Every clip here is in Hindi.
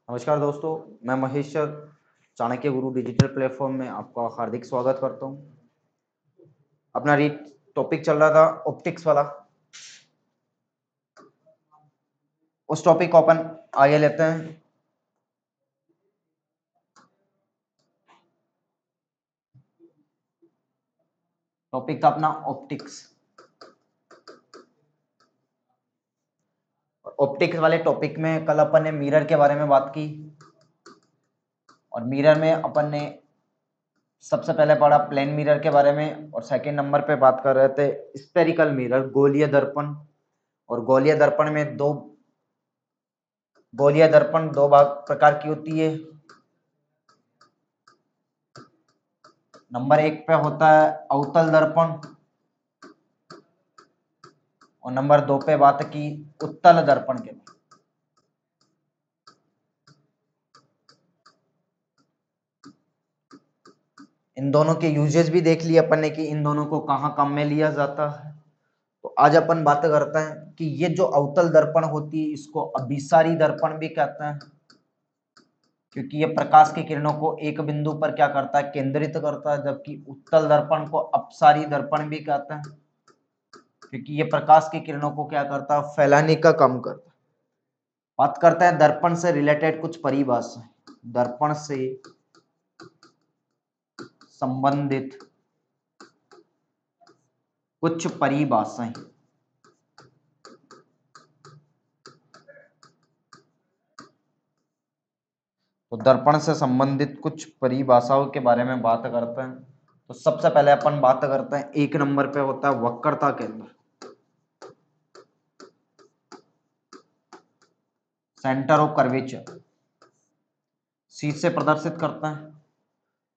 नमस्कार दोस्तों, मैं महेश सर चाणक्य गुरु डिजिटल प्लेटफॉर्म में आपका हार्दिक स्वागत करता हूं। अपना रीड टॉपिक चल रहा था ऑप्टिक्स वाला। उस टॉपिक को अपन आगे लेते हैं। टॉपिक था अपना ऑप्टिक्स। ऑप्टिक्स वाले टॉपिक में कल अपन ने मिरर के बारे में बात की और मिरर में अपन ने सबसे पहले पढ़ा प्लेन मिरर के बारे में और सेकंड नंबर पे बात कर रहे थे स्फेरिकल मिरर, गोलीय दर्पण। और गोलीय दर्पण में गोलीय दर्पण दो भाग प्रकार की होती है। नंबर 1 पे होता है अवतल दर्पण और नंबर 2 पे बात की उत्तल दर्पण के। इन दोनों के यूजेस भी देख लिए अपन ने कि इन दोनों को कहाँ काम में लिया जाता है। तो आज अपन बात करते हैं कि ये जो अवतल दर्पण होती है इसको अभिसारी दर्पण भी कहते हैं, क्योंकि ये प्रकाश की किरणों को एक बिंदु पर क्या करता है, केंद्रित करता है। जबकि उत्तल दर्पण को अपसारी दर्पण भी कहते हैं, क्योंकि ये प्रकाश की किरणों को क्या करता है, फैलाने का काम करता है। बात करते हैं दर्पण से रिलेटेड कुछ परिभाषा। दर्पण से संबंधित कुछ परिभाषाएं। तो दर्पण से संबंधित कुछ परिभाषाओं के बारे में बात करते हैं। तो सबसे पहले अपन बात करते हैं, 1 नंबर पे होता है वक्रता केंद्र, सेंटर ऑफ कर्वेचर। सी से प्रदर्शित करते हैं।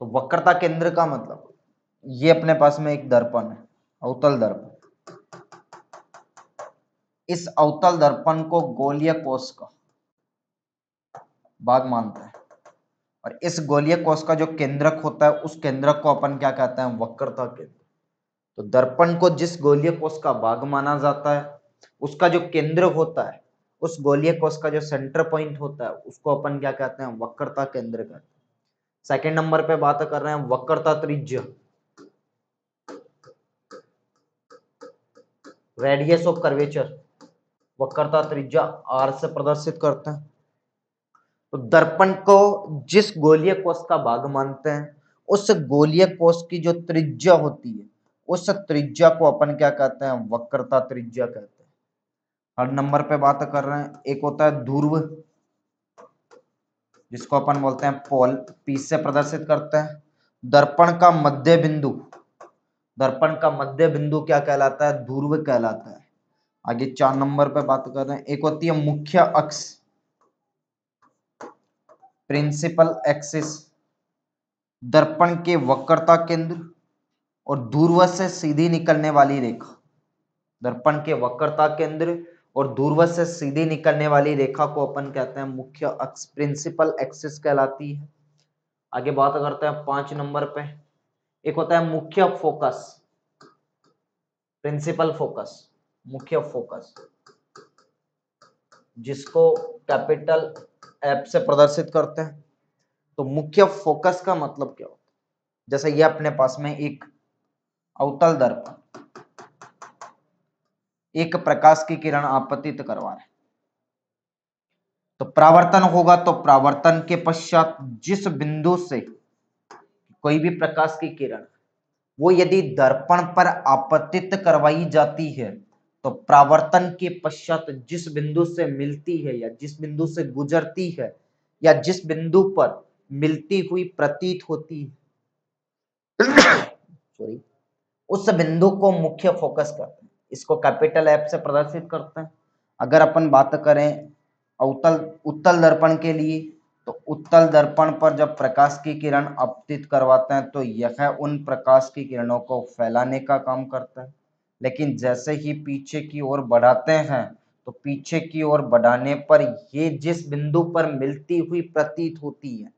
तो वक्रता केंद्र का मतलब ये अपने पास में एक दर्पण है, अवतल दर्पण। इस अवतल दर्पण को गोलीय कोश का भाग मानते हैं और इस गोलीय कोश का जो केंद्रक होता है उस केंद्रक को अपन क्या कहते हैं, वक्रता केंद्र। तो दर्पण को जिस गोलीय कोश का भाग माना जाता है उसका जो केंद्र होता है, उस गोलीय कोश का जो सेंटर पॉइंट होता है उसको अपन क्या कहते हैं, वक्रता केंद्र कहते हैं। सेकंड नंबर पे बात कर रहे हैं वक्रता त्रिज्या, रेडियस ऑफ कर्वेचर। वक्रता त्रिज्या आर से प्रदर्शित करते हैं। तो दर्पण को जिस गोलीय कोश का भाग मानते हैं उस गोलीय कोश की जो त्रिज्या होती है उस त्रिज्या को अपन क्या कहते हैं, वक्रता त्रिज्या कहते हैं। हर नंबर पे बात कर रहे हैं, एक होता है ध्रुव, जिसको अपन बोलते हैं पोल, पी से प्रदर्शित करते हैं। दर्पण का मध्य बिंदु, दर्पण का मध्य बिंदु क्या कहलाता है, ध्रुव कहलाता है। आगे 4 नंबर पे बात कर रहे हैं, एक होती है मुख्य अक्ष, प्रिंसिपल एक्सिस। दर्पण के वक्रता केंद्र और ध्रुव से सीधी निकलने वाली रेखा, दर्पण के वक्रता केंद्र और ध्रुव से सीधी निकलने वाली रेखा को अपन कहते हैं मुख्य अक्ष, प्रिंसिपल एक्सिस कहलाती है। आगे बात करते हैं 5 नंबर पे, एक होता है मुख्य फोकस, प्रिंसिपल फोकस, मुख्य फोकस, जिसको कैपिटल एफ से प्रदर्शित करते हैं। तो मुख्य फोकस का मतलब क्या होता है, जैसे ये अपने पास में एक अवतल दर्पण एक प्रकाश की किरण आपतित करवा रहे, तो परावर्तन होगा। तो परावर्तन के पश्चात जिस बिंदु से कोई भी प्रकाश की किरण वो यदि दर्पण पर आपतित करवाई जाती है तो परावर्तन के पश्चात जिस बिंदु से मिलती है या जिस बिंदु से गुजरती है या जिस बिंदु पर मिलती हुई प्रतीत होती है सॉरी, उस बिंदु को मुख्य फोकस करते हैं। इसको कैपिटल एफ से प्रदर्शित करते हैं। अगर अपन बात करें उत्तल दर्पण के लिए, तो उत्तल दर्पण पर जब प्रकाश की किरण आपतित करवाते हैं तो यह उन प्रकाश की किरणों को फैलाने का काम करता है। लेकिन जैसे ही पीछे की ओर बढ़ाते हैं तो पीछे की ओर बढ़ाने पर ये जिस बिंदु पर मिलती हुई प्रतीत होती है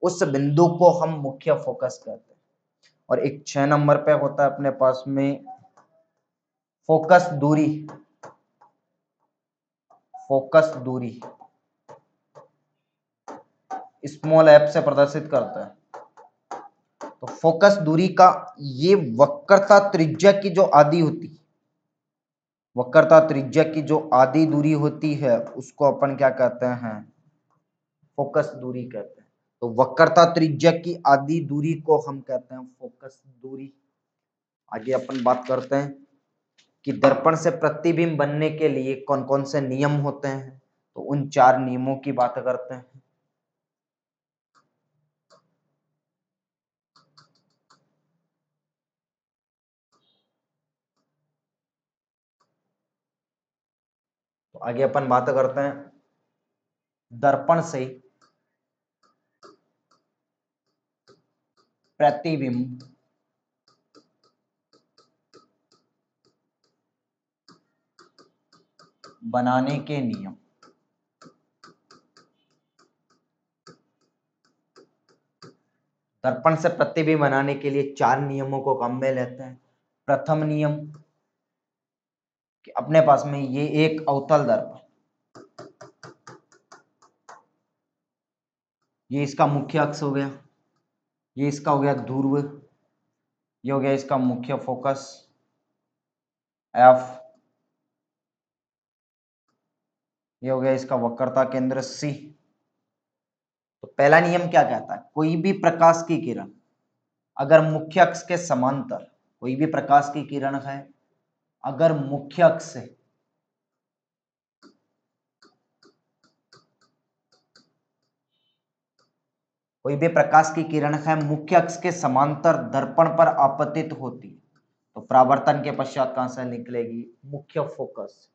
उस बिंदु को हम मुख्य फोकस कहते हैं। और एक 6 नंबर पे होता है अपने पास में फोकस दूरी, फोकस दूरी। स्मॉल एफ से प्रदर्शित करते हैं। तो फोकस दूरी का ये वक्रता त्रिज्या की जो आधी होती है, वक्रता त्रिज्या की जो आधी दूरी होती है उसको अपन क्या कहते हैं, फोकस दूरी कहते हैं। तो वक्रता त्रिज्या की आधी दूरी को हम कहते हैं फोकस दूरी। आगे अपन बात करते हैं कि दर्पण से प्रतिबिंब बनने के लिए कौन कौन से नियम होते हैं, तो उन 4 नियमों की बात करते हैं। तो आगे अपन बात करते हैं दर्पण से प्रतिबिंब बनाने के नियम। दर्पण से प्रतिबिंब बनाने के लिए 4 नियमों को काम में लेते हैं। प्रथम नियम कि अपने पास में ये एक अवतल दर्पण, ये इसका मुख्य अक्ष हो गया, ये इसका हो गया ध्रुव, ये हो गया इसका मुख्य फोकस एफ, ये हो गया इसका वक्रता केंद्र सी। तो पहला नियम क्या कहता है, कोई भी प्रकाश की किरण अगर मुख्य अक्ष के समांतर, कोई भी प्रकाश की किरण है अगर मुख्य अक्ष से कोई भी प्रकाश की किरण है मुख्य अक्ष के समांतर दर्पण पर आपतित होती तो परावर्तन के पश्चात कहां से निकलेगी, मुख्य फोकस।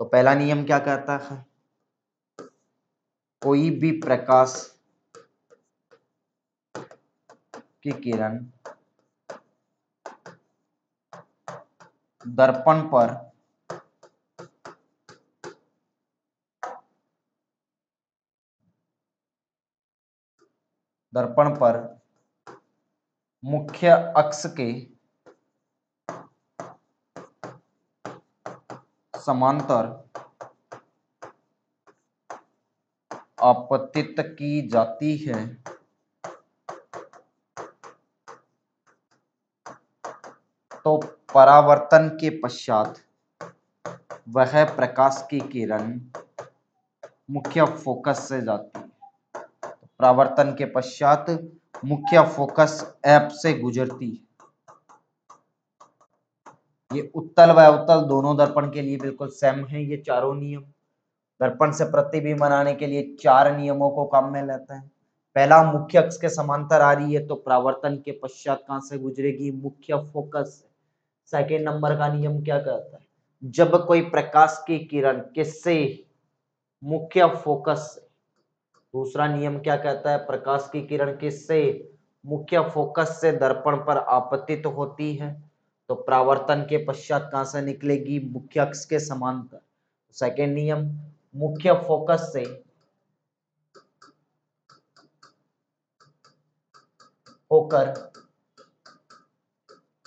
तो पहला नियम क्या कहता है, कोई भी प्रकाश की किरण दर्पण पर मुख्य अक्ष के समांतर आपतित की जाती है तो परावर्तन के पश्चात वह प्रकाश की किरण मुख्य फोकस से जाती है। परावर्तन के पश्चात मुख्य फोकस एप से गुजरती है। ये उत्तल व अवतल दोनों दर्पण के लिए बिल्कुल सेम है ये चारों नियम। दर्पण से प्रतिबिंब बनाने के लिए 4 नियमों को काम में लेते हैं। पहला, मुख्य अक्ष के समांतर आ रही है तो परावर्तन के पश्चात कहां से गुजरेगी, मुख्य फोकस से। सेकेंड नंबर का नियम क्या कहता है, जब कोई प्रकाश की किरण किससे, मुख्य फोकस से। दूसरा नियम क्या कहता है, प्रकाश की किरण किससे, मुख्य फोकस से दर्पण पर आपतित होती है तो परावर्तन के पश्चात कहां से निकलेगी, मुख्य अक्ष के समांतर। सेकेंड नियम, मुख्य फोकस से होकर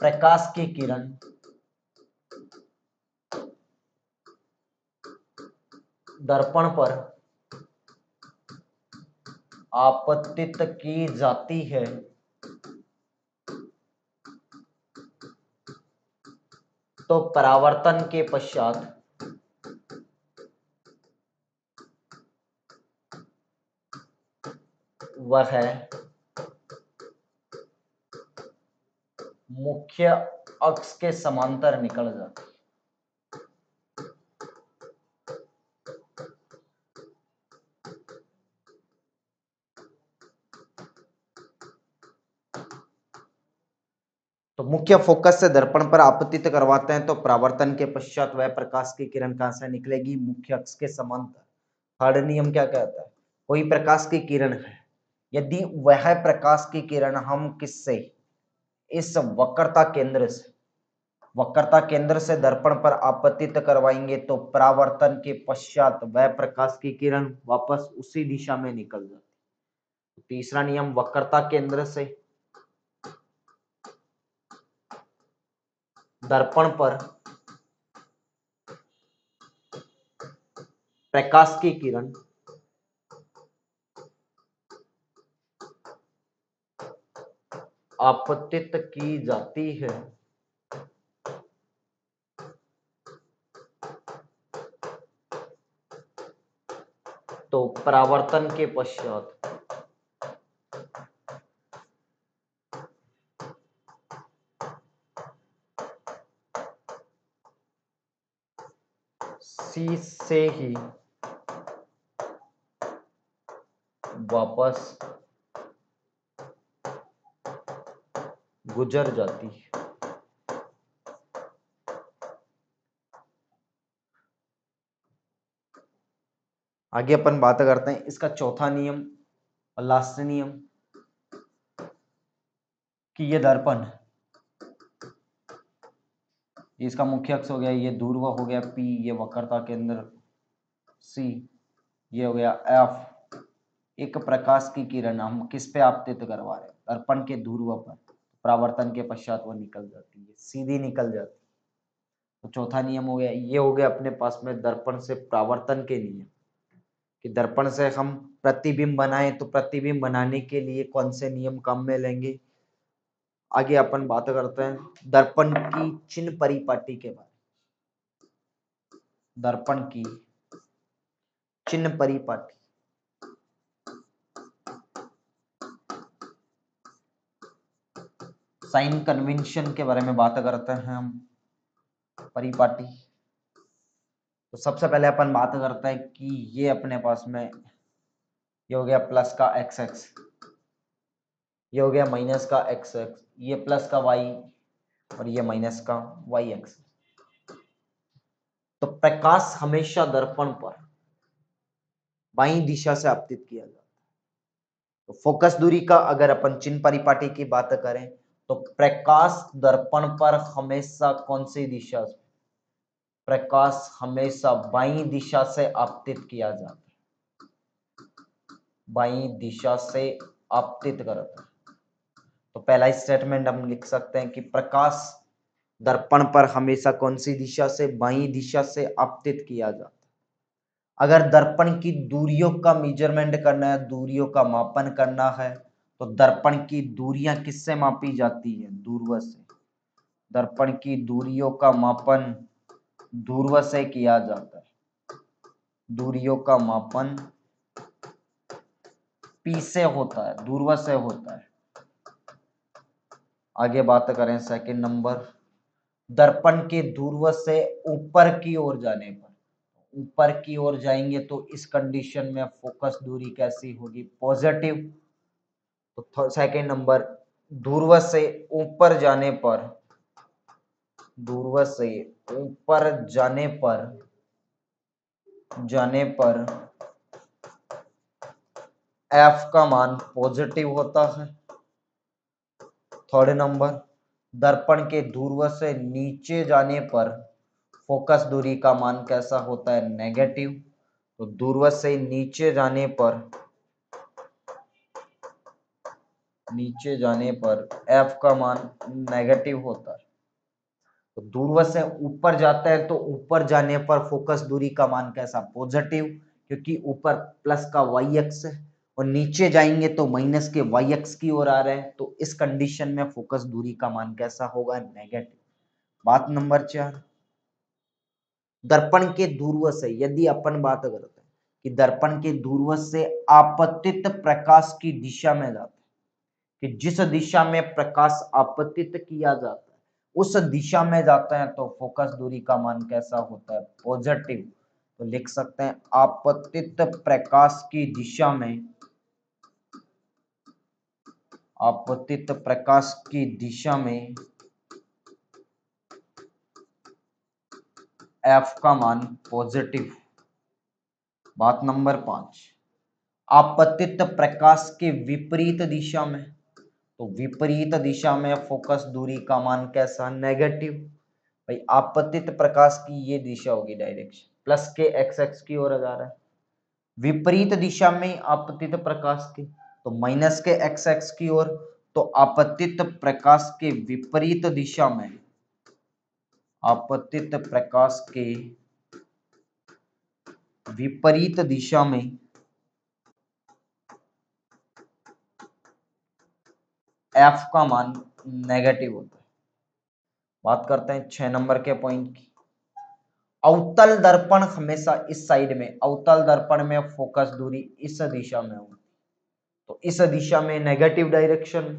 प्रकाश की किरण दर्पण पर आपतित की जाती है तो परावर्तन के पश्चात वह मुख्य अक्ष के समांतर निकल जाती है। तो मुख्य फोकस से दर्पण पर आपतित करवाते हैं तो परावर्तन के पश्चात वह प्रकाश की किरण कहां से निकलेगी, मुख्य अक्ष के समांतर। थर्ड नियम क्या कहता है, कोई प्रकाश की किरण है, यदि वह प्रकाश की किरण हम किससे, इस वक्रता केंद्र से दर्पण पर आपतित करवाएंगे तो परावर्तन के पश्चात वह प्रकाश की किरण वापस उसी दिशा में निकल जाती। तीसरा नियम, वक्रता केंद्र से दर्पण पर प्रकाश की किरण आपतित की जाती है तो परावर्तन के पश्चात सी से ही वापस गुजर जाती है। आगे अपन बात करते हैं इसका चौथा नियम और लास्ट नियम कि ये दर्पण, इसका मुख्य अक्ष हो गया, ये ध्रुव हो गया P, ये वक्रता केंद्र C, ये हो गया F। एक प्रकाश की किरण हम किस पे आपतित करवा रहे हैं? दर्पण के ध्रुव पर। परावर्तन के पश्चात वो निकल जाती है, सीधी निकल जाती है। तो चौथा नियम हो गया, ये हो गया अपने पास में दर्पण से परावर्तन के नियम, कि दर्पण से हम प्रतिबिंब बनाएं तो प्रतिबिंब बनाने के लिए कौन से नियम काम में लेंगे। आगे अपन बात करते हैं दर्पण की चिन्ह परिपाटी के बारे में। दर्पण की चिन्ह परिपाटी, साइन कन्वेंशन के बारे में बात करते हैं हम। परिपाटी, तो सबसे पहले अपन बात करते हैं कि ये अपने पास में ये हो गया प्लस का एक्स एक्स, ये हो गया माइनस का एक्स एक्स, ये प्लस का वाई और ये माइनस का वाई एक्स। तो प्रकाश हमेशा दर्पण पर बाईं दिशा से आपतित किया जाता है। तो फोकस दूरी का अगर अपन चिन्ह परिपाटी की बात करें तो प्रकाश दर्पण पर हमेशा कौन सी दिशा से? प्रकाश हमेशा बाईं दिशा से आपतित किया जाता है, बाईं दिशा से आपतित करता है। तो पहला स्टेटमेंट हम लिख सकते हैं कि प्रकाश दर्पण पर हमेशा कौन सी दिशा से? बाईं दिशा से आपतित किया जाता है। अगर दर्पण की दूरियों का मेजरमेंट करना है, दूरियों का मापन करना है, तो दर्पण की दूरियां किससे मापी जाती है? ध्रुव से। दर्पण की दूरियों का मापन ध्रुव से किया जाता है। दूरियों का मापन P से होता है, ध्रुव से होता है। आगे बात करें सेकंड नंबर, दर्पण के ध्रुव से ऊपर की ओर जाने पर, ऊपर की ओर जाएंगे तो इस कंडीशन में फोकस दूरी कैसी होगी? पॉजिटिव। तो सेकंड नंबर, ध्रुव से ऊपर जाने पर, ध्रुव से ऊपर जाने पर F का मान पॉजिटिव होता है। थर्ड नंबर, दर्पण के ध्रुव से नीचे जाने पर फोकस दूरी का मान कैसा होता है? नेगेटिव। तो ध्रुव से नीचे जाने पर F का मान नेगेटिव होता है। तो ध्रुव से ऊपर जाता है तो ऊपर जाने पर फोकस दूरी का मान कैसा? पॉजिटिव, क्योंकि ऊपर प्लस का वाई एक्स है और नीचे जाएंगे तो माइनस के वाई एक्स की ओर आ रहे हैं, तो इस कंडीशन में फोकस दूरी का मान कैसा होगा? नेगेटिव। बात नंबर 4, दर्पण के ध्रुव से यदि अपन बात करते हैं कि दर्पण के ध्रुव से आपतित प्रकाश की दिशा में जाता है, कि जिस दिशा में प्रकाश आपतित किया जाता है उस दिशा में जाता है तो फोकस दूरी का मान कैसा होता है? पॉजिटिव। तो लिख सकते हैं आपतित प्रकाश की दिशा में, आपतित प्रकाश की दिशा में F का मान पॉजिटिव। बात नंबर 5, आपतित प्रकाश के विपरीत दिशा में, तो विपरीत दिशा में फोकस दूरी का मान कैसा? नेगेटिव। भाई आपतित प्रकाश की ये दिशा होगी, डायरेक्शन प्लस के एक्स एक्स की ओर जा रहा है। विपरीत दिशा में आपतित प्रकाश की तो माइनस के एक्स एक्स की ओर। तो आपतित प्रकाश के विपरीत दिशा में, आपतित प्रकाश के विपरीत दिशा में एफ का मान नेगेटिव होता है। बात करते हैं 6 नंबर के पॉइंट की। अवतल दर्पण हमेशा इस साइड में, अवतल दर्पण में फोकस दूरी इस दिशा में होती, तो इस दिशा में नेगेटिव डायरेक्शन।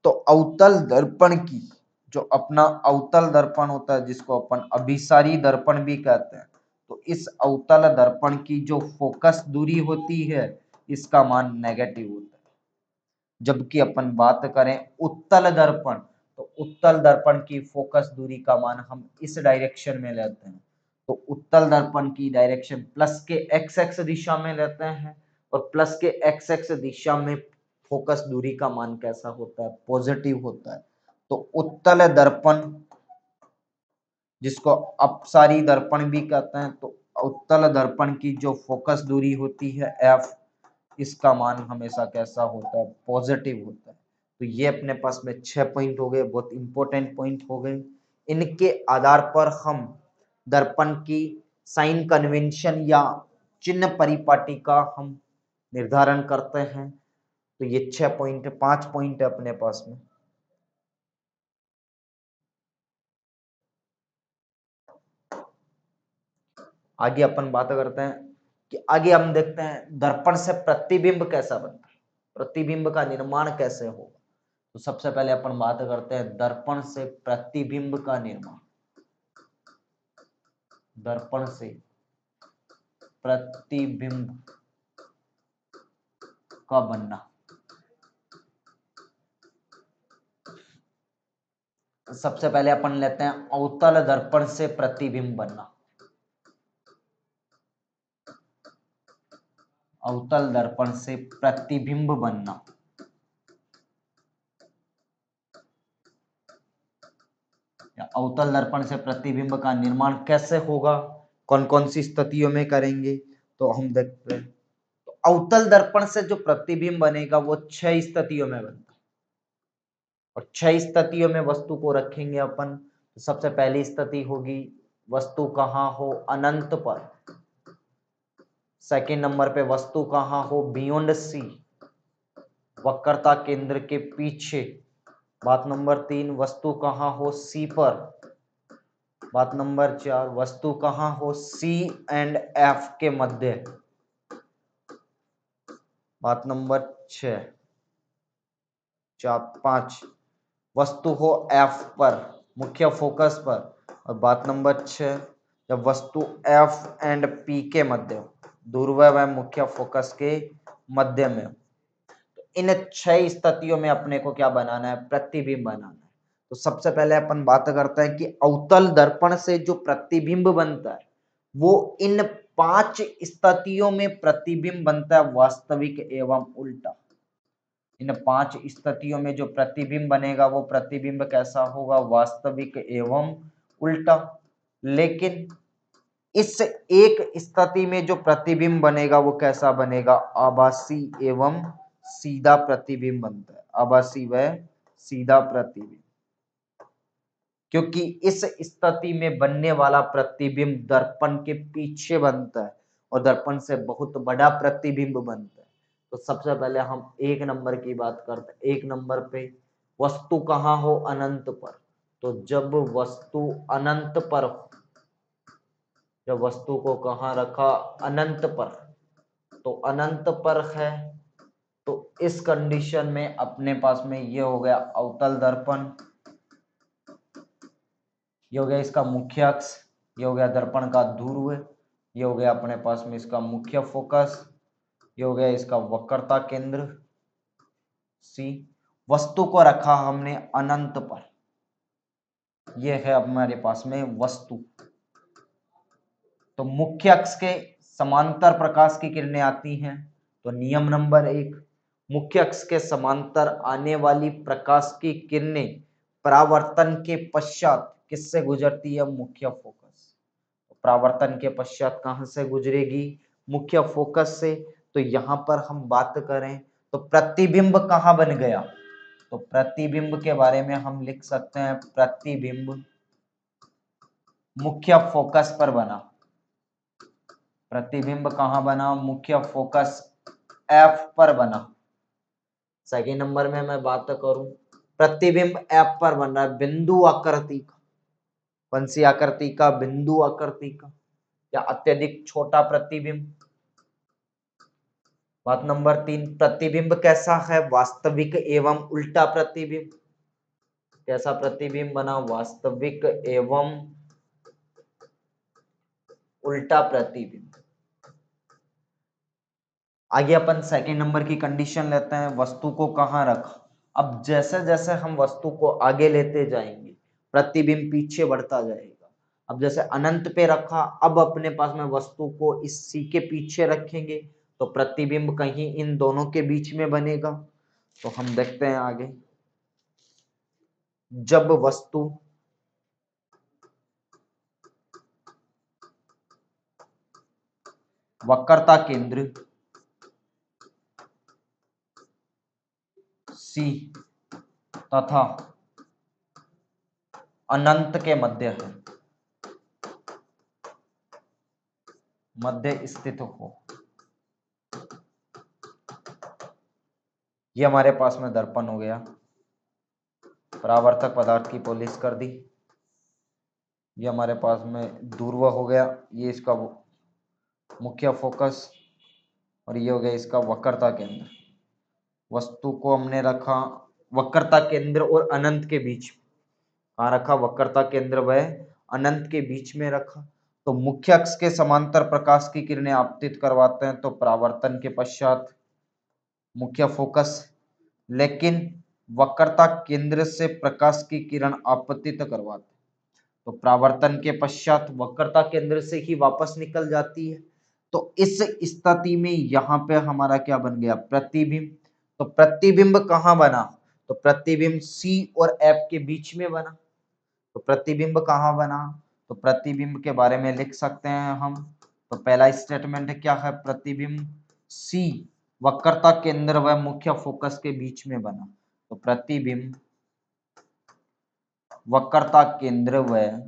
तो अवतल दर्पण की जो अपना अवतल दर्पण होता है, जिसको अपन अभिसारी दर्पण भी कहते हैं, तो इस अवतल दर्पण की जो फोकस दूरी होती है इसका मान नेगेटिव होता है। जबकि अपन बात करें उत्तल दर्पण, तो उत्तल दर्पण की फोकस दूरी का मान हम इस डायरेक्शन में लेते हैं, तो उत्तल दर्पण की डायरेक्शन प्लस के एक्स एक्स दिशा में लेते हैं, और प्लस के एक्स एक्स दिशा में फोकस दूरी का मान कैसा होता है, पॉजिटिव होता है। तो उत्तल दर्पण, जिसको अपसारी दर्पण भी कहते हैं, तो उत्तल दर्पण की जो फोकस दूरी होती है एफ, इसका मान हमेशा कैसा होता है, पॉजिटिव होता है। तो ये अपने पास में 6 पॉइंट हो गए, बहुत इंपॉर्टेंट पॉइंट हो गए। इनके आधार पर हम दर्पण की साइन कन्वेंशन या चिन्ह परिपाटी का हम निर्धारण करते हैं। तो ये 6 पॉइंट, 5 पॉइंट है अपने पास में। आगे अपन बात करते हैं कि आगे हम देखते हैं दर्पण से प्रतिबिंब कैसा बनता है, प्रतिबिंब का निर्माण कैसे होगा। तो सबसे पहले अपन बात करते हैं दर्पण से प्रतिबिंब का निर्माण। दर्पण से प्रतिबिंब का बनना। सबसे पहले अपन लेते हैं अवतल दर्पण से प्रतिबिंब बनना। अवतल दर्पण से प्रतिबिंब बनना। अवतल दर्पण से प्रतिबिंब का निर्माण कैसे होगा, कौन कौन सी स्थितियों में करेंगे, तो हम देखते हैं। तो अवतल दर्पण से जो प्रतिबिंब बनेगा वो 6 स्थितियों में बनता है, और 6 स्थितियों में वस्तु को रखेंगे अपन। तो सबसे पहली स्थिति होगी वस्तु कहाँ हो, अनंत पर। सेकेंड नंबर पे वस्तु कहाँ हो, बियॉन्ड सी, वक्रता केंद्र के पीछे। बात नंबर 3, वस्तु कहाँ हो, सी पर। बात नंबर 4, वस्तु कहाँ हो, सी एंड एफ के मध्य। बात नंबर 6, 5, वस्तु हो एफ पर, मुख्य फोकस पर। और बात नंबर 6, जब वस्तु एफ एंड पी के मध्य, ध्रुव व मुख्य फोकस के मध्य में। तो इन 6 स्थितियों में अपने को क्या बनाना है, प्रतिबिंब बनाना है। तो सबसे पहले अपन बात करते हैं कि अवतल दर्पण से जो प्रतिबिंब बनता है वो इन 5 स्थितियों में प्रतिबिंब बनता है, वास्तविक एवं उल्टा। इन 5 स्थितियों में जो प्रतिबिंब बनेगा वो प्रतिबिंब कैसा होगा, वास्तविक एवं उल्टा। लेकिन इस एक स्थिति में जो प्रतिबिंब बनेगा वो कैसा बनेगा, आभासी एवं सीधा प्रतिबिंब बनता है, आभासी व सीधा प्रतिबिंब। क्योंकि इस स्थिति में बनने वाला प्रतिबिंब दर्पण के पीछे बनता है और दर्पण से बहुत बड़ा प्रतिबिंब बनता है। तो सबसे पहले हम 1 नंबर की बात करते हैं। 1 नंबर पे वस्तु कहाँ हो, अनंत पर। तो जब वस्तु अनंत पर, जब वस्तु को कहाँ रखा, अनंत पर, तो अनंत पर है, तो इस कंडीशन में अपने पास में ये हो गया अवतल दर्पण, ये हो गया इसका मुख्य अक्ष, ये हो गया दर्पण का ध्रुव, ये हो गया अपने पास में इसका मुख्य फोकस, ये हो गया इसका वक्रता केंद्र सी। वस्तु को रखा हमने अनंत पर, ये है हमारे पास में वस्तु। तो मुख्य अक्ष के समांतर प्रकाश की किरणें आती हैं। तो नियम नंबर 1, मुख्य अक्ष के समांतर आने वाली प्रकाश की किरणें परावर्तन के पश्चात किससे गुजरती है, मुख्य फोकस। परावर्तन के पश्चात कहां से गुजरेगी, मुख्य फोकस से। तो यहां पर हम बात करें तो प्रतिबिंब कहां बन गया, तो प्रतिबिंब के बारे में हम लिख सकते हैं प्रतिबिंब मुख्य फोकस पर बना। प्रतिबिंब कहां बना, मुख्य फोकस एफ पर बना। सेकेंड नंबर में मैं बात करूं प्रतिबिंब एफ पर बन रहा है बिंदु आकृति का, कौन सी आकृति का? बिंदु आकृति का, या अत्यधिक छोटा प्रतिबिंब। बात नंबर 3, प्रतिबिंब कैसा है? वास्तविक एवं उल्टा प्रतिबिंब। कैसा प्रतिबिंब बना? वास्तविक एवं उल्टा प्रतिबिंब। आगे अपन सेकंड नंबर की कंडीशन लेते हैं, वस्तु को कहाँ रखा। अब जैसे जैसे हम वस्तु को आगे लेते जाएंगे प्रतिबिंब पीछे बढ़ता जाएगा। अब जैसे अनंत पे रखा, अब अपने पास में वस्तु को इस सी के पीछे रखेंगे तो प्रतिबिंब कहीं इन दोनों के बीच में बनेगा। तो हम देखते हैं आगे, जब वस्तु वक्रता केंद्र सी तथा अनंत के मध्य है, मध्य स्थित हो। ये हमारे पास में दर्पण हो गया, परावर्तक पदार्थ की पॉलिश कर दी। ये हमारे पास में ध्रुव हो गया, ये इसका मुख्य फोकस, और ये हो गया इसका वक्रता केंद्र। वस्तु को हमने रखा वक्रता केंद्र और अनंत के बीच में। कहाँ रखा? वक्रता केंद्र व अनंत के बीच में रखा। तो मुख्य अक्ष के समांतर प्रकाश की किरणें आपतित करवाते हैं तो परावर्तन के पश्चात मुख्य फोकस, लेकिन वक्रता केंद्र से प्रकाश की किरण आपतित करवाते तो परावर्तन के पश्चात वक्रता केंद्र से ही वापस निकल जाती है। तो इस स्थिति में यहाँ पे हमारा क्या बन गया? प्रतिबिंब। तो प्रतिबिंब कहाँ बना? तो प्रतिबिंब सी और एफ के बीच में बना। तो प्रतिबिंब कहाँ बना? तो प्रतिबिंब के बारे में लिख सकते हैं हम। तो पहला स्टेटमेंट क्या है? प्रतिबिंब सी वक्रता केंद्र व मुख्य फोकस के बीच में बना। तो प्रतिबिंब वक्रता केंद्र व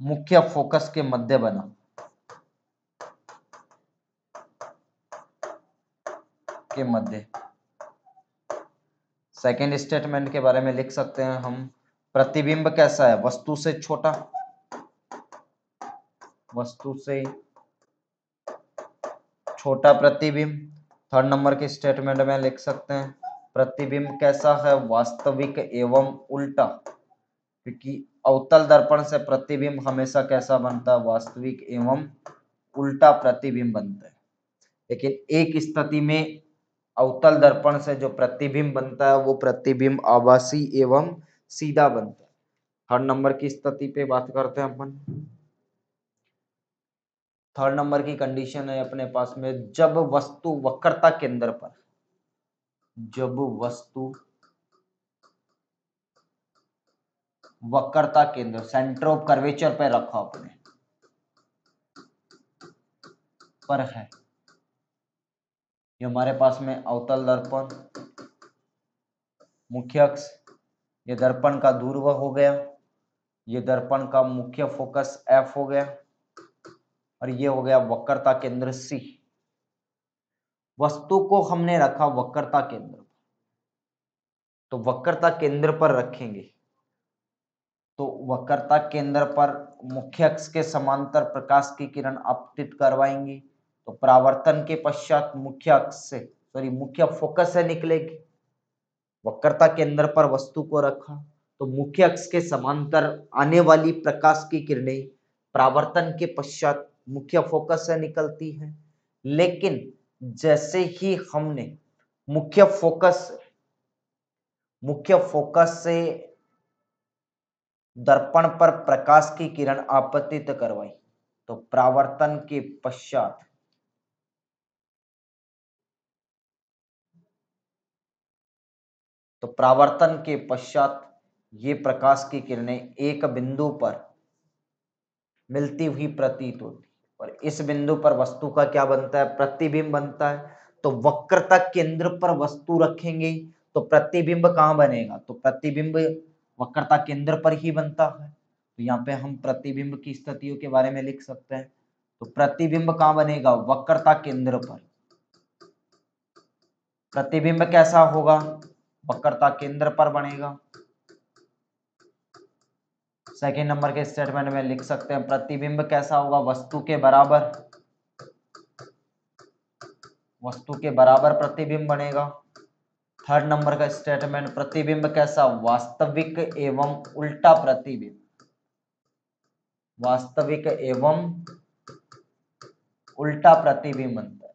मुख्य फोकस के मध्य बना। के मध्य। सेकेंड स्टेटमेंट के बारे में लिख सकते हैं हम, प्रतिबिंब कैसा है? वस्तु से छोटा, वस्तु से छोटा प्रतिबिंब। थर्ड नंबर के स्टेटमेंट में लिख सकते हैं प्रतिबिंब कैसा है? वास्तविक एवं उल्टा, क्योंकि अवतल दर्पण से प्रतिबिंब हमेशा कैसा बनता है? वास्तविक एवं उल्टा प्रतिबिंब बनता है। लेकिन एक स्थिति में अवतल दर्पण से जो प्रतिबिंब बनता है वो प्रतिबिंब आभासी एवं सीधा बनता है। थर्ड नंबर की स्थिति पे बात करते हैं अपन। थर्ड नंबर की कंडीशन है अपने पास में, जब वस्तु वक्रता केंद्र पर, जब वस्तु वक्रता केंद्र सेंटर ऑफ कर्वेचर पे रखा अपने पर है। ये हमारे पास में अवतल दर्पण, मुख्य अक्ष, ये दर्पण का ध्रुव हो गया, ये दर्पण का मुख्य फोकस एफ हो गया, और ये हो गया वक्रता केंद्र सी। वस्तु को हमने रखा वक्रता केंद्र, तो वक्रता केंद्र पर रखेंगे तो वक्रता केंद्र पर मुख्य अक्ष के समांतर प्रकाश की किरण आपतित करवाएंगी तो परावर्तन के पश्चात मुख्य अक्ष से मुख्य फोकस से निकलेगी। वक्रता केंद्र पर वस्तु को रखा तो मुख्य अक्ष के समांतर आने वाली प्रकाश की किरणें परावर्तन के पश्चात मुख्य फोकस से निकलती हैं। लेकिन जैसे ही हमने मुख्य फोकस से दर्पण पर प्रकाश की किरण आपतित करवाई तो परावर्तन के पश्चात ये प्रकाश की किरणें एक बिंदु पर मिलती हुई प्रतीत होती, और इस बिंदु पर वस्तु का क्या बनता है? प्रतिबिंब बनता है। तो वक्रता केंद्र पर वस्तु रखेंगे तो प्रतिबिंब कहाँ बनेगा? तो प्रतिबिंब वक्रता केंद्र पर ही बनता है। तो यहाँ पे हम प्रतिबिंब की स्थितियों के बारे में लिख सकते हैं। तो प्रतिबिंब कहाँ बनेगा? वक्रता केंद्र पर। प्रतिबिंब कैसा होगा, वक्रता केंद्र पर बनेगा। सेकेंड नंबर के स्टेटमेंट में लिख सकते हैं प्रतिबिंब कैसा होगा, वस्तु के बराबर, वस्तु के बराबर प्रतिबिंब बनेगा। थर्ड नंबर का स्टेटमेंट प्रतिबिंब कैसा, वास्तविक एवं उल्टा प्रतिबिंब, वास्तविक एवं उल्टा प्रतिबिंब बनता है।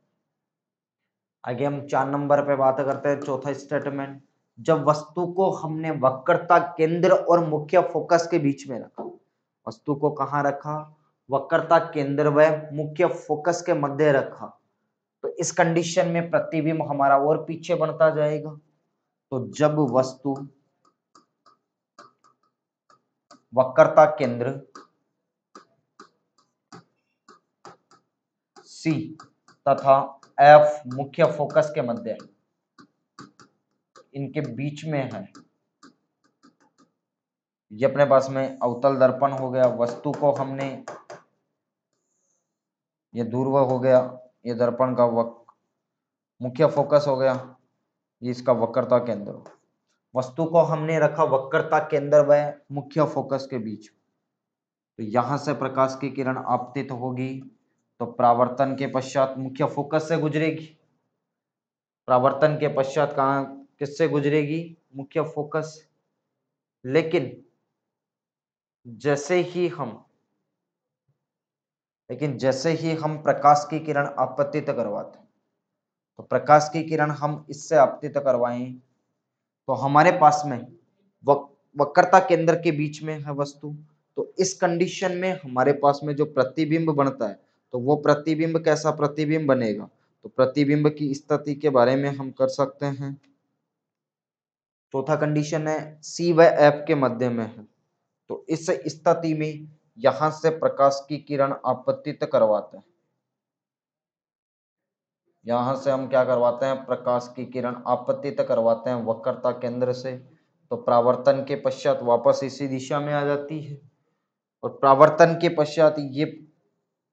आगे हम 4 नंबर पे बात करते हैं, चौथा स्टेटमेंट, जब वस्तु को हमने वक्रता केंद्र और मुख्य फोकस के बीच में रखा, वस्तु को कहां रखा, वक्रता केंद्र व मुख्य फोकस के मध्य रखा, तो इस कंडीशन में प्रतिबिंब हमारा और पीछे बढ़ता जाएगा। तो जब वस्तु वक्रता केंद्र C तथा F मुख्य फोकस के मध्य, इनके बीच में है, ये अपने पास में अवतल दर्पण हो गया, वस्तु को हमने, ये ध्रुव हो गया, ये दर्पण का मुख्य फोकस हो गया, ये इसका वक्रता केंद्र, वस्तु को हमने रखा वक्रता केंद्र व मुख्य फोकस के बीच, तो यहां से प्रकाश की किरण आपतित होगी, तो परावर्तन के पश्चात मुख्य फोकस से गुजरेगी, परावर्तन के पश्चात कहां, किससे गुजरेगी, मुख्य फोकस। लेकिन जैसे ही हम प्रकाश की किरण आपतित करवाते हैं, तो प्रकाश की किरण हम इससे आपतित करवाएं, तो हमारे पास में वक्रता केंद्र के बीच में है वस्तु, तो इस कंडीशन में हमारे पास में जो प्रतिबिंब बनता है, तो वो प्रतिबिंब कैसा प्रतिबिंब बनेगा, तो प्रतिबिंब की स्थिति के बारे में हम कर सकते हैं। चौथा कंडीशन है C व F के मध्य में है, तो इस स्थिति में यहां से प्रकाश की किरण आपतित करवाते हैं, यहां से हम क्या करवाते हैं, प्रकाश की किरण आपतित करवाते हैं वक्रता केंद्र से, तो परावर्तन के पश्चात वापस इसी दिशा में आ जाती है, और परावर्तन के पश्चात ये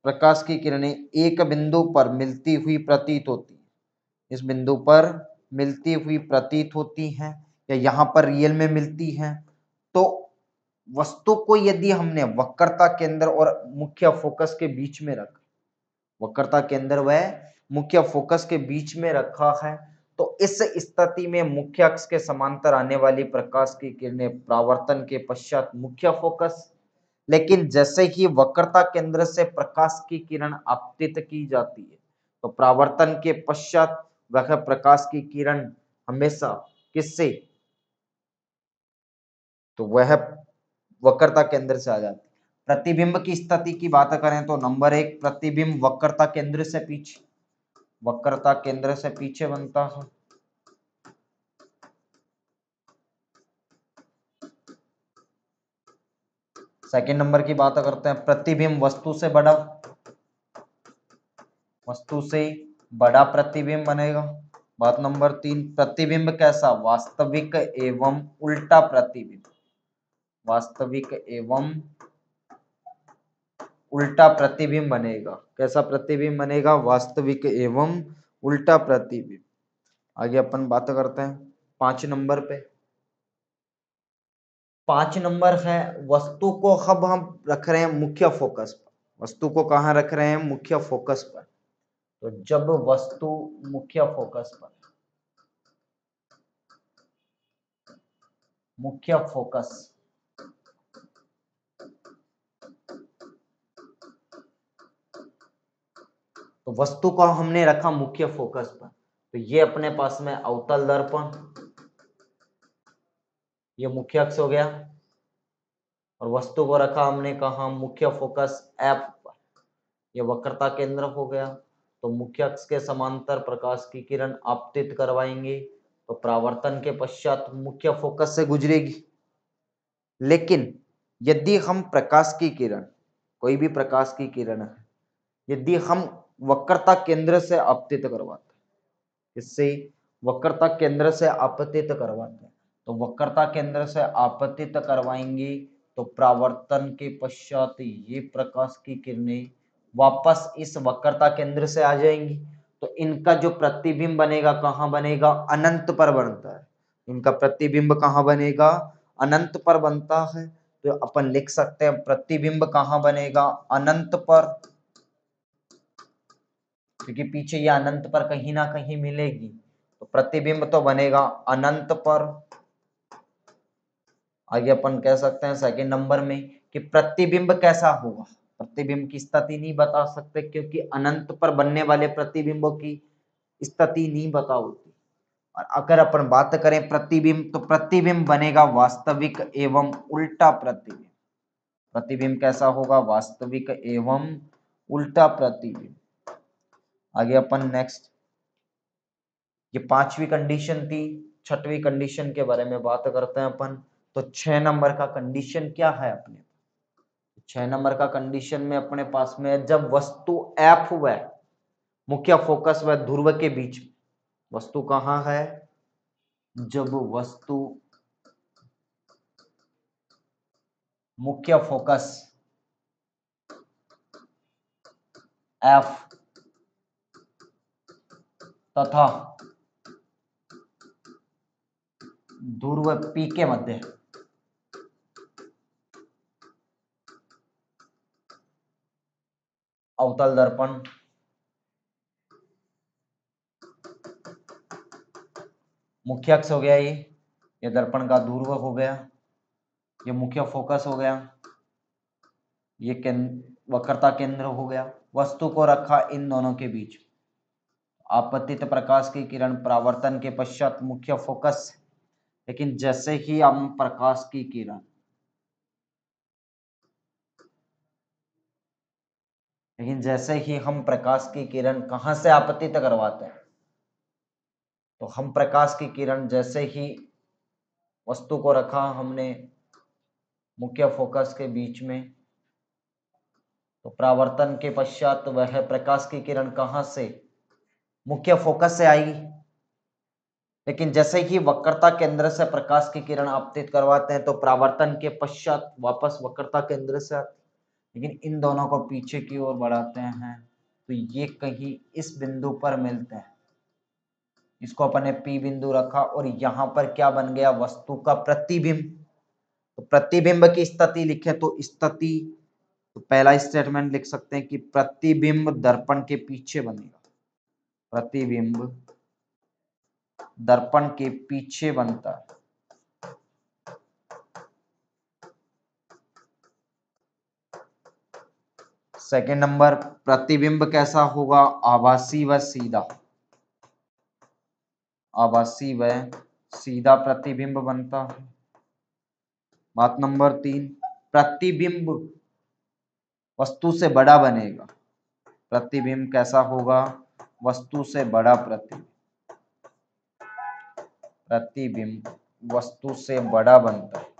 प्रकाश की किरणें एक बिंदु पर मिलती हुई प्रतीत होती है, इस बिंदु पर मिलती हुई प्रतीत होती हैं, या यहाँ पर रियल में मिलती हैं। तो वस्तु को यदि हमने वक्रता केंद्र और मुख्य फोकस के बीच में रखा, वक्रता केंद्र व मुख्य फोकस के बीच में रखा है, तो इस स्थिति में मुख्य अक्ष के समांतर आने वाली प्रकाश की किरणें परावर्तन के पश्चात मुख्य फोकस, लेकिन जैसे ही वक्रता केंद्र से प्रकाश की किरण आपतित की जाती है, तो परावर्तन के पश्चात वह प्रकाश की किरण हमेशा किससे, तो वह वक्रता केंद्र से आ जाती है। प्रतिबिंब की स्थिति की बात करें तो नंबर 1, प्रतिबिंब वक्रता केंद्र से पीछे, वक्रता केंद्र से पीछे बनता है। सेकंड नंबर की बात करते हैं, प्रतिबिंब वस्तु से बड़ा, वस्तु से बड़ा प्रतिबिंब बनेगा। बात नंबर 3, प्रतिबिंब कैसा, वास्तविक एवं उल्टा प्रतिबिंब, वास्तविक एवं उल्टा प्रतिबिंब बनेगा। कैसा प्रतिबिंब बनेगा, वास्तविक एवं उल्टा प्रतिबिंब। आगे अपन बात करते हैं 5 नंबर पे। 5 नंबर है, वस्तु को अब हम रख रहे हैं मुख्य फोकस पर, वस्तु को कहाँ रख रहे हैं, मुख्य फोकस पर। तो जब वस्तु मुख्य फोकस पर, मुख्य फोकस, तो वस्तु को हमने रखा मुख्य फोकस पर, तो ये अपने पास में अवतल दर्पण, ये मुख्य अक्ष हो गया, और वस्तु को रखा हमने कहा मुख्य फोकस F पर, ये वक्रता केंद्र हो गया। तो मुख्य अक्ष के समांतर प्रकाश की किरण आपतित करवाएंगे, तो परावर्तन के पश्चात मुख्य फोकस से गुजरेगी। लेकिन यदि हम प्रकाश की किरण, कोई भी प्रकाश की किरण है, यदि हम वक्रता केंद्र से आपतित करवाते हैं, इससे वक्रता केंद्र से आपतित करवाते हैं, तो वक्रता केंद्र से आपतित करवाएंगे, तो परावर्तन के पश्चात ये प्रकाश की किरणें वापस इस वक्रता केंद्र से आ जाएंगी, तो इनका जो प्रतिबिंब बनेगा कहाँ बनेगा, अनंत पर बनता है। इनका प्रतिबिंब कहाँ बनेगा, अनंत पर बनता है। तो अपन लिख सकते हैं प्रतिबिंब कहाँ बनेगा, अनंत पर, क्योंकि पीछे ये अनंत पर कहीं ना कहीं मिलेगी, तो प्रतिबिंब तो बनेगा अनंत पर। आगे अपन कह सकते हैं सेकंड नंबर में कि प्रतिबिंब कैसा होगा। प्रतिबिंब की स्थिति नहीं बता सकते, क्योंकि अनंत पर बनने वाले प्रतिबिंबों की स्थिति नहीं बता होती। और अगर अपन बात करें प्रतिबिंब, तो प्रतिबिंब बनेगा वास्तविक एवं उल्टा प्रतिबिंब। प्रतिबिंब कैसा होगा, वास्तविक एवं उल्टा प्रतिबिंब। आगे अपन नेक्स्ट, ये पांचवी कंडीशन थी। छठवीं कंडीशन के बारे में बात करते हैं अपन। तो 6 नंबर का कंडीशन क्या है अपने, 6 नंबर का कंडीशन में अपने पास में जब वस्तु एफ व मुख्य फोकस व ध्रुव के बीच, वस्तु कहाँ है, जब वस्तु मुख्य फोकस एफ तथा ध्रुव पी के मध्य, अवतल दर्पण मुख्य अक्ष हो गया, ये दर्पण का ध्रुव हो गया, ये मुख्य फोकस हो गया, ये वक्रता केंद्र हो गया। वस्तु को रखा इन दोनों के बीच, आपतित प्रकाश की किरण परावर्तन के पश्चात मुख्य फोकस, लेकिन जैसे ही हम प्रकाश की किरण, लेकिन जैसे ही हम प्रकाश की किरण कहां से आपतित करवाते हैं, तो हम प्रकाश की किरण जैसे ही वस्तु को रखा हमने मुख्य फोकस के बीच में, तो परावर्तन के पश्चात वह प्रकाश की किरण कहां से, मुख्य फोकस से आएगी। लेकिन जैसे ही वक्रता केंद्र से प्रकाश की किरण आपतित करवाते हैं, तो परावर्तन के पश्चात वापस वक्रता केंद्र से आती, लेकिन इन दोनों को पीछे की ओर बढ़ाते हैं, तो ये कहीं इस बिंदु पर मिलते हैं। इसको अपन ने पी बिंदु रखा, और यहां पर क्या बन गया, वस्तु का प्रतिबिंब। तो प्रतिबिंब की स्थिति लिखे तो स्थिति, तो पहला स्टेटमेंट लिख सकते हैं कि प्रतिबिंब दर्पण के पीछे बनेगा, प्रतिबिंब दर्पण के पीछे बनता है। सेकंड नंबर, प्रतिबिंब कैसा होगा, आभासी व सीधा, आभासी व सीधा प्रतिबिंब बनता है। बात नंबर 3, प्रतिबिंब वस्तु से बड़ा बनेगा। प्रतिबिंब कैसा होगा, वस्तु से बड़ा प्रतिबिंब, प्रतिबिंब वस्तु से बड़ा बनता है।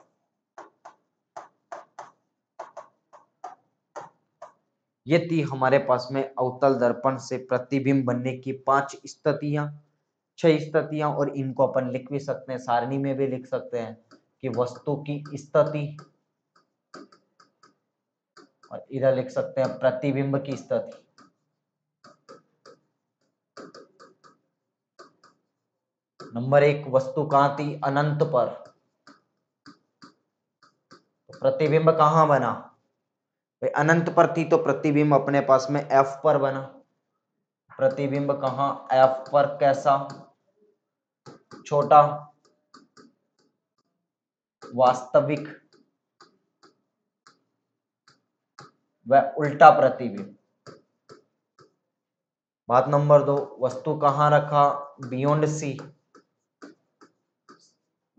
ये थी हमारे पास में अवतल दर्पण से प्रतिबिंब बनने की 5 स्थितियां, 6 स्थितियां, और इनको अपन लिख भी सकते हैं, सारणी में भी लिख सकते हैं कि वस्तु की स्थिति, और इधर लिख सकते हैं प्रतिबिंब की स्थिति। नंबर 1, वस्तु कहां थी, अनंत पर, तो प्रतिबिंब कहां बना, भाई अनंत पर थी, तो प्रतिबिंब अपने पास में एफ पर बना। प्रतिबिंब कहां, एफ पर, कैसा, छोटा, वास्तविक व उल्टा प्रतिबिंब। बात नंबर 2, वस्तु कहां रखा, बियॉन्ड सी,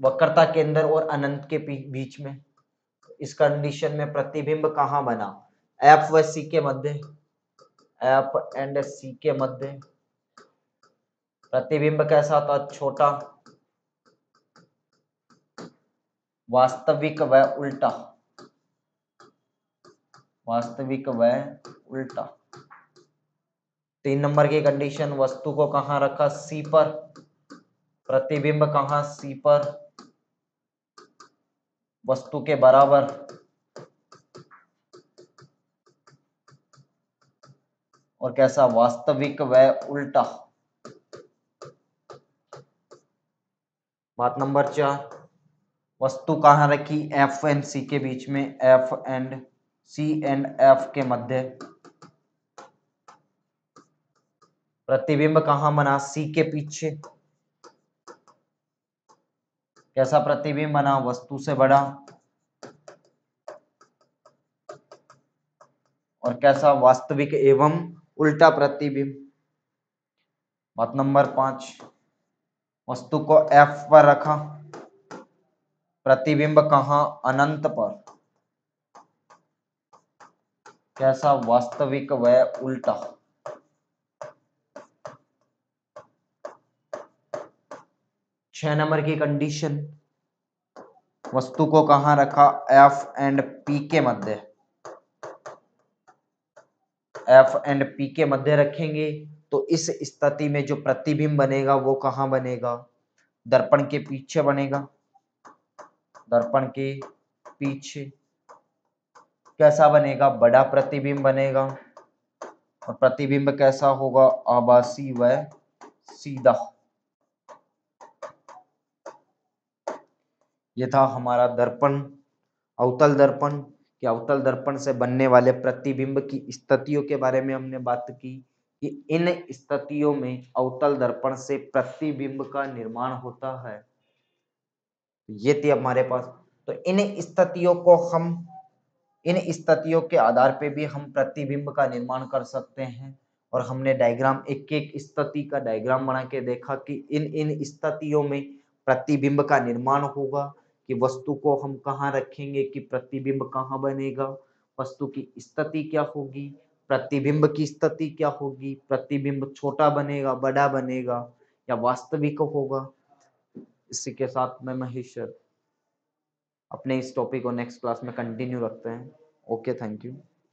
वक्रता केंद्र और अनंत के बीच में। इस कंडीशन में प्रतिबिंब कहां बना, एफ व सी के मध्य, एफ एंड सी के मध्य। प्रतिबिंब कैसा था, छोटा, वास्तविक व उल्टा, वास्तविक व उल्टा। 3 नंबर की कंडीशन, वस्तु को कहां रखा, सी पर, प्रतिबिंब कहां, सी पर, वस्तु के बराबर, और कैसा वास्तविक व उल्टा। बात नंबर 4, वस्तु कहाँ रखी एफ एंड सी के बीच में, F and C and F के मध्य। प्रतिबिंब कहाँ बना सी के पीछे। कैसा प्रतिबिंब बना वस्तु से बड़ा। और कैसा वास्तविक एवं उल्टा प्रतिबिंब। बात नंबर 5, वस्तु को एफ पर रखा, प्रतिबिंब कहाँ अनंत पर। कैसा वास्तविक व उल्टा। 6 नंबर की कंडीशन, वस्तु को कहाँ रखा एफ एंड पी के मध्य। एफ एंड पी के मध्य रखेंगे तो इस स्थिति में जो प्रतिबिंब बनेगा वो कहाँ बनेगा, दर्पण के पीछे बनेगा, दर्पण के पीछे। कैसा बनेगा बड़ा प्रतिबिंब बनेगा। और प्रतिबिंब कैसा होगा आभासी व सीधा। ये था हमारा दर्पण, अवतल दर्पण। कि अवतल दर्पण से बनने वाले प्रतिबिंब की स्थितियों के बारे में हमने बात की कि इन स्थितियों में अवतल दर्पण से प्रतिबिंब का निर्माण होता है। ये थी हमारे पास। तो इन स्थितियों के आधार पे भी हम प्रतिबिंब का निर्माण कर सकते हैं। और हमने डायग्राम एक एक स्थिति का डायग्राम बना के देखा कि इन स्थितियों में प्रतिबिंब का निर्माण होगा, कि वस्तु को हम कहाँ रखेंगे कि प्रतिबिंब कहाँ बनेगा, वस्तु की स्थिति क्या होगी, प्रतिबिंब की स्थिति क्या होगी, प्रतिबिंब छोटा बनेगा बड़ा बनेगा या वास्तविक होगा। इसी के साथ मैं महेश अपने इस टॉपिक को नेक्स्ट क्लास में कंटिन्यू रखते हैं। Okay, thank you.